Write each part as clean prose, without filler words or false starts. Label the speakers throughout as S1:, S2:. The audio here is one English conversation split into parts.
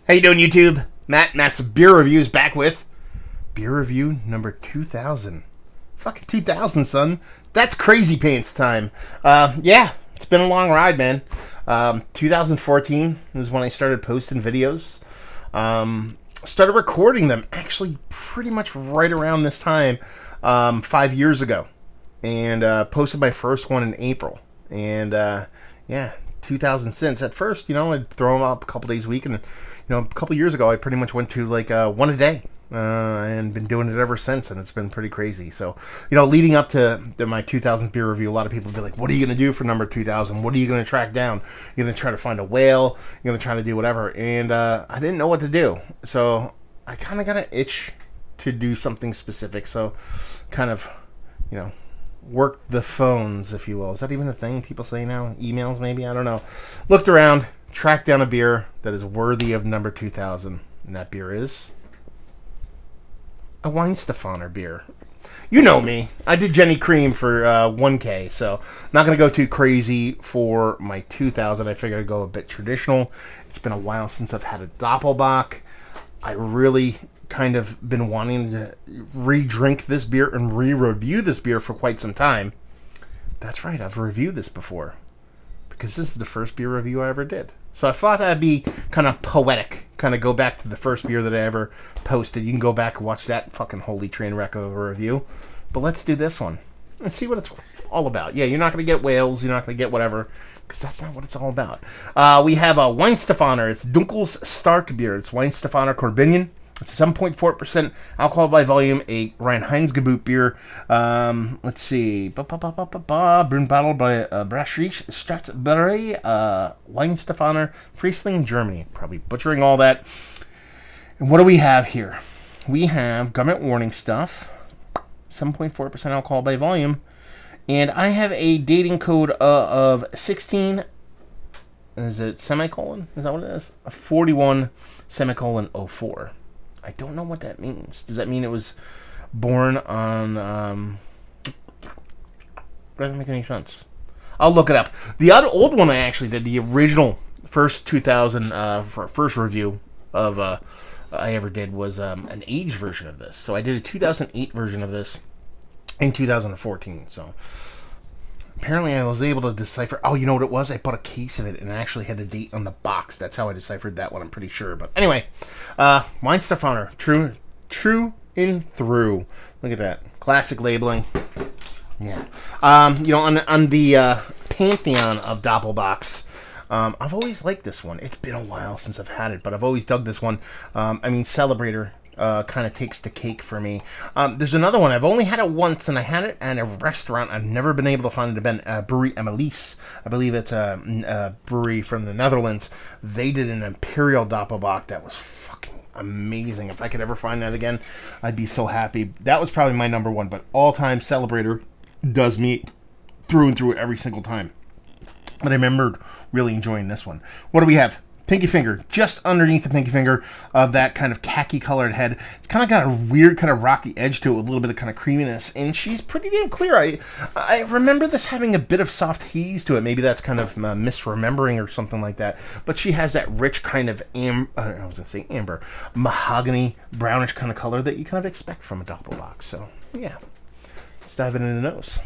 S1: How you doing, YouTube? Matt, Massive Beer Reviews, back with beer review number 2000. Fucking 2000, son. That's crazy pants time. Yeah, it's been a long ride, man. 2014 is when I started posting videos. Started recording them, actually, pretty much right around this time, 5 years ago. And posted my first one in April. And, yeah, 2000 since. At first, you know, I'd throw them up a couple days a week, and a couple years ago, I pretty much went to like one a day, and been doing it ever since, and it's been pretty crazy. So, leading up to my 2000 beer review, a lot of people would be like, "What are you going to do for number 2000? What are you going to track down? You're going to try to find a whale? You're going to try to do whatever?" And I didn't know what to do, so I kind of got an itch to do something specific. So, kind of, worked the phones, if you will. Is that even a thing people say now? Emails, maybe? I don't know. Looked around, tracked down a beer that is worthy of number 2000. And that beer is a Weinstefaner beer. You know me. I did Jenny Cream for 1K, so not going to go too crazy for my 2000. I figured I'd go a bit traditional. It's been a while since I've had a Doppelbock. I really kind of been wanting to re-drink this beer and re-review this beer for quite some time. That's right, I've reviewed this before, because this is the first beer review I ever did. So I thought that'd be kind of poetic, kind of go back to the first beer that I ever posted. You can go back and watch that fucking holy train wreck of a review. But let's do this one and see what it's all about. Yeah, you're not going to get whales, you're not going to get whatever, because that's not what it's all about. We have a Weinstefaner. It's Dunkel's Stark beer. It's Weinstefaner Corbinian. It's 7.4% alcohol by volume, a Reinheitsgebot beer. Let's see. Brewed bottled by Brasserie Stadtbrauerei, Weinstefaner, Friesling, Germany. Probably butchering all that. And what do we have here? We have government warning stuff. 7.4% alcohol by volume. And I have a dating code of 16. Is it semicolon? Is that what it is? 41 semicolon 04. I don't know what that means. Does that mean it was born on... doesn't make any sense. I'll look it up. The other old one I actually did, the original first 2000 first review of I ever did was an aged version of this. So I did a 2008 version of this in 2014. So apparently I was able to decipher... Oh, you know what it was? I bought a case of it, and I actually had the date on the box. That's how I deciphered that one, I'm pretty sure. But anyway, Weinstefaner, true and through. Look at that. Classic labeling. Yeah. On the pantheon of Doppelbocks, I've always liked this one. It's been a while since I've had it, but I've always dug this one. Celebrator kind of takes the cake for me. There's another one. I've only had it once, and I had it at a restaurant. I've never been able to find it. Brewery Emilies. I believe it's a brewery from the Netherlands. They did an Imperial Doppelbock that was fucking amazing. If I could ever find that again, I'd be so happy. That was probably my number one, but all-time Celebrator does me through and through every single time. But I remembered really enjoying this one. What do we have? Pinky finger, just underneath the pinky finger of that kind of khaki-colored head. It's kind of got a weird kind of rocky edge to it, with a little bit of kind of creaminess, and she's pretty damn clear. I remember this having a bit of soft haze to it. Maybe that's kind of misremembering or something like that. But she has that rich kind of amber, mahogany, brownish kind of color that you kind of expect from a Doppelbock. So, yeah. Let's dive into the nose.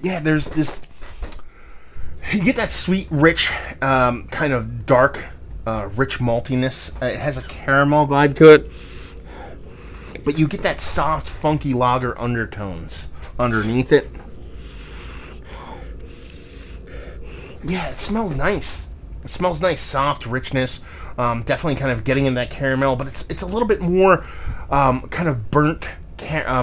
S1: Yeah, there's this... You get that sweet, rich, kind of dark, rich maltiness. It has a caramel vibe to it. But you get that soft, funky lager undertones underneath it. Yeah, it smells nice. It smells nice, soft richness. Definitely kind of getting in that caramel, but it's a little bit more kind of burnt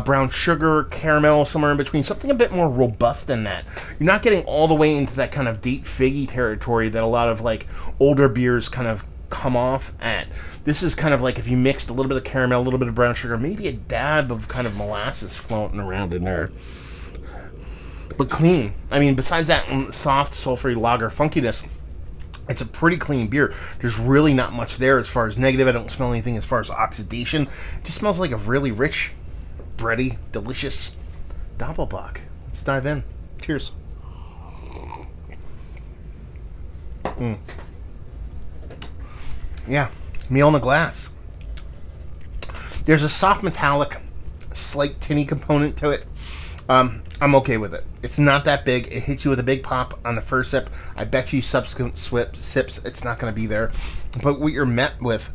S1: brown sugar, caramel, somewhere in between. Something a bit more robust than that. You're not getting all the way into that kind of date figgy territory that a lot of like older beers kind of come off at. This is kind of like if you mixed a little bit of caramel, a little bit of brown sugar, maybe a dab of kind of molasses floating around in there. But clean. I mean, besides that soft, sulfury lager funkiness, it's a pretty clean beer. There's really not much there as far as negative. I don't smell anything as far as oxidation. It just smells like a really rich, bready, delicious Doppelbock. Let's dive in. Cheers. Yeah, meal in a glass. There's a soft metallic, slight tinny component to it. I'm okay with it. It's not that big. It hits you with a big pop on the first sip. I bet you subsequent sips, it's not going to be there. But what you're met with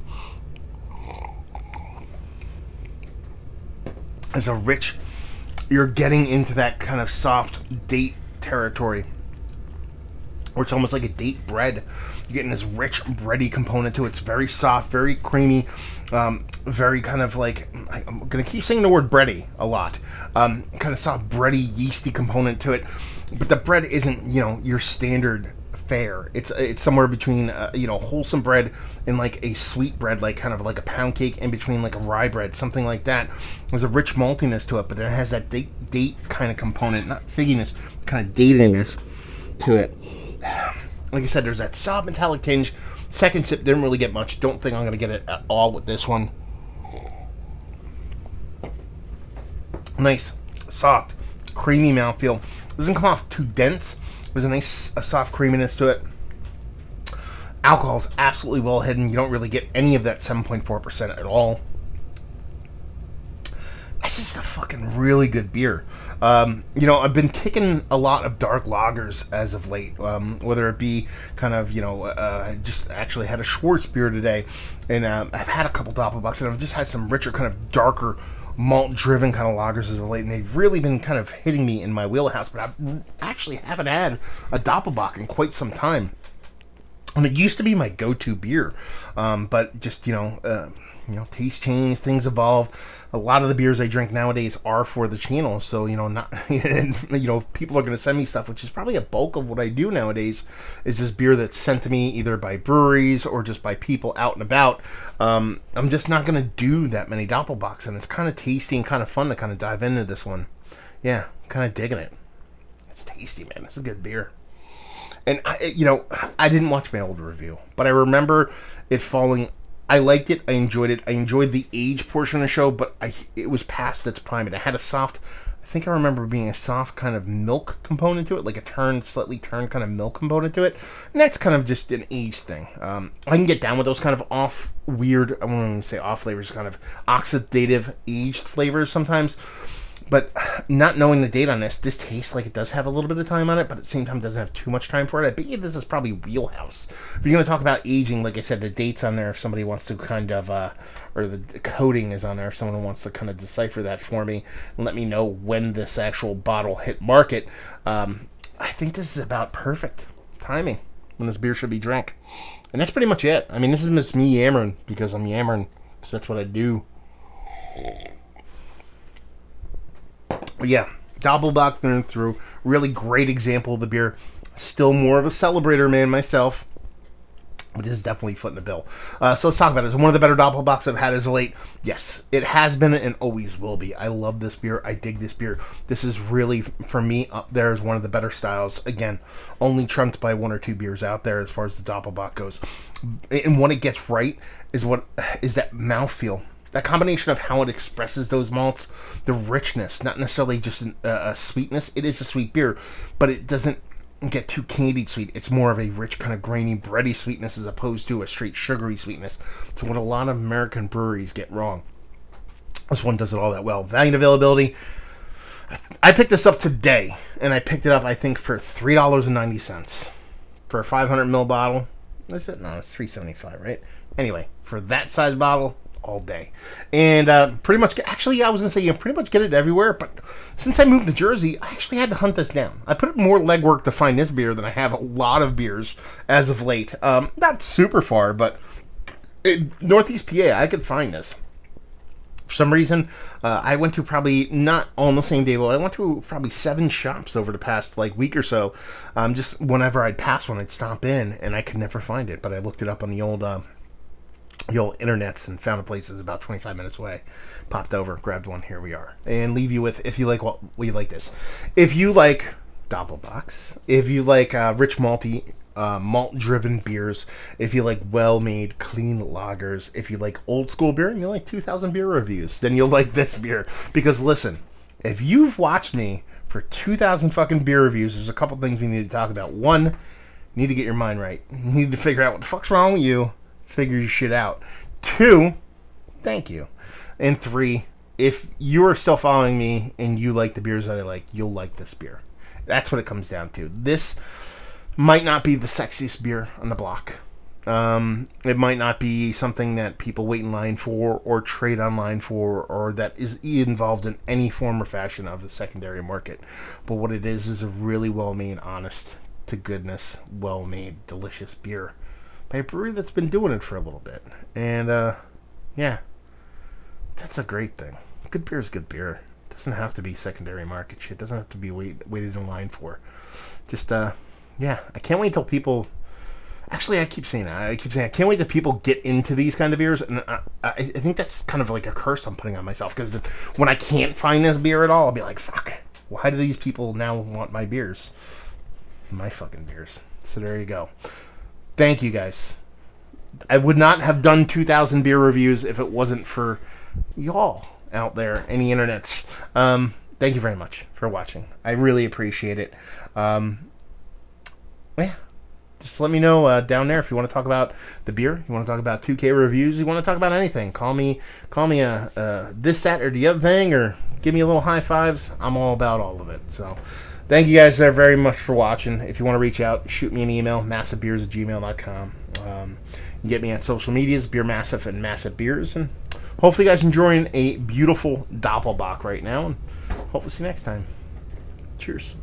S1: is a rich... You're getting into that kind of soft date territory, where it's almost like a date bread. You're getting this rich, bready component to it. It's very soft, very creamy, very kind of like, I'm going to keep saying the word bready a lot. Kind of soft, bready, yeasty component to it. But the bread isn't, you know, your standard fare. It's somewhere between, you know, wholesome bread and like a sweet bread, like kind of like a pound cake in between, like a rye bread, something like that. There's a rich maltiness to it, but then it has that date kind of component, not figginess, kind of datiness to it. Like I said, there's that soft metallic tinge. Second sip didn't really get much. Don't think I'm going to get it at all with this one. Nice, soft, creamy mouthfeel. Doesn't come off too dense. There's a soft creaminess to it. Alcohol is absolutely well hidden. You don't really get any of that 7.4% at all. It's just a fucking really good beer. You know, I've been kicking a lot of dark lagers as of late, whether it be kind of, you know, I just actually had a Schwartz beer today, and I've had a couple Doppelbocks, and I've just had some richer, kind of darker, malt-driven kind of lagers as of late, and they've really been kind of hitting me in my wheelhouse, but I actually haven't had a Doppelbock in quite some time. And it used to be my go-to beer, but just, you know, taste change, things evolve. A lot of the beers I drink nowadays are for the channel, so, you know, not, and, you know, people are going to send me stuff, which is probably a bulk of what I do nowadays, is this beer that's sent to me either by breweries or just by people out and about. I'm just not going to do that many Doppelbocks, and it's kind of tasty and kind of fun to kind of dive into this one. Yeah, kind of digging it. It's tasty, man. It's a good beer. And, you know, I didn't watch my old review, but I remember it falling... I liked it. I enjoyed it. I enjoyed the age portion of the show, but it was past its prime. It had a soft... I think I remember being a soft kind of milk component to it, like a slightly turned kind of milk component to it. And that's kind of just an age thing. I can get down with those kind of off, weird, I won't even say off flavors, kind of oxidative aged flavors sometimes. But not knowing the date on this tastes like it does have a little bit of time on it, but at the same time doesn't have too much time for it. I bet you this is probably wheelhouse. If you're going to talk about aging, like I said, the date's on there if somebody wants to kind of, or the coding is on there if someone wants to kind of decipher that for me and let me know when this actual bottle hit market. I think this is about perfect timing when this beer should be drank. And that's pretty much it. I mean, this is just me yammering because I'm yammering, because that's what I do. But yeah, Doppelbock through and through. Really great example of the beer. Still more of a celebrator man myself. But this is definitely foot in the bill. So let's talk about it. It's one of the better Doppelbocks I've had as of late. Yes, it has been and always will be. I love this beer. I dig this beer. This is really, for me, up there as one of the better styles. Again, only trumped by one or two beers out there as far as the Doppelbock goes. And what it gets right is that mouthfeel. That combination of how it expresses those malts, the richness, not necessarily just a sweetness. It is a sweet beer, but it doesn't get too candied sweet. It's more of a rich, kind of grainy, bready sweetness as opposed to a straight sugary sweetness. It's what a lot of American breweries get wrong. This one does it all that well. Value and availability. I picked this up today, and I picked it up, I think, for $3.90 for a 500 ml bottle. Is it? No, it's $3.75, right? Anyway, for that size bottle, all day. And pretty much, actually, I was going to say you pretty much get it everywhere, but since I moved to Jersey, I actually had to hunt this down. I put more legwork to find this beer than I have a lot of beers as of late. Not super far, but in Northeast PA, I could find this. For some reason, I went to probably, not all on the same day, but I went to probably 7 shops over the past week or so. Just whenever I'd pass one, I'd stop in, and I could never find it. But I looked it up on the old internets and found a place that's about 25 minutes away. Popped over, grabbed one, here we are. And leave you with, if you like you like this. If you like Doppelbocks, if you like rich malty, malt-driven beers, if you like well-made, clean lagers, if you like old school beer and you like 2,000 beer reviews, then you'll like this beer. Because listen, if you've watched me for 2,000 fucking beer reviews, there's a couple things we need to talk about. One, you need to get your mind right. You need to figure out what the fuck's wrong with you. figure your shit out. 2, thank you. And 3, if you are still following me and you like the beers that I like, you'll like this beer. That's what it comes down to. This might not be the sexiest beer on the block. It might not be something that people wait in line for or trade online for, or that is involved in any form or fashion of the secondary market. But what it is a really well-made, honest to goodness, well-made, delicious beer by a brewery that's been doing it for a little bit. And yeah, that's a great thing. Good beer is good beer. It doesn't have to be secondary market shit. It doesn't have to be waited in line for. Just yeah, I can't wait until people. Actually, I keep saying I can't wait till people get into these kind of beers, and I think that's kind of like a curse I'm putting on myself, because when I can't find this beer at all, I'll be like, fuck, why do these people now want my beers? My fucking beers. So there you go. Thank you, guys. I would not have done 2,000 beer reviews if it wasn't for y'all out there in the internets. Thank you very much for watching. I really appreciate it. Yeah. Just let me know down there if you want to talk about the beer, you want to talk about 2K reviews, you want to talk about anything. Call me this, that, or the other thing, or give me a little high fives. I'm all about all of it. So thank you guys very much for watching. If you want to reach out, shoot me an email, massivebeers@gmail.com. You can get me on social medias, Beer Massive and Massive Beers. And hopefully you guys are enjoying a beautiful Doppelbock right now. And hopefully see you next time. Cheers.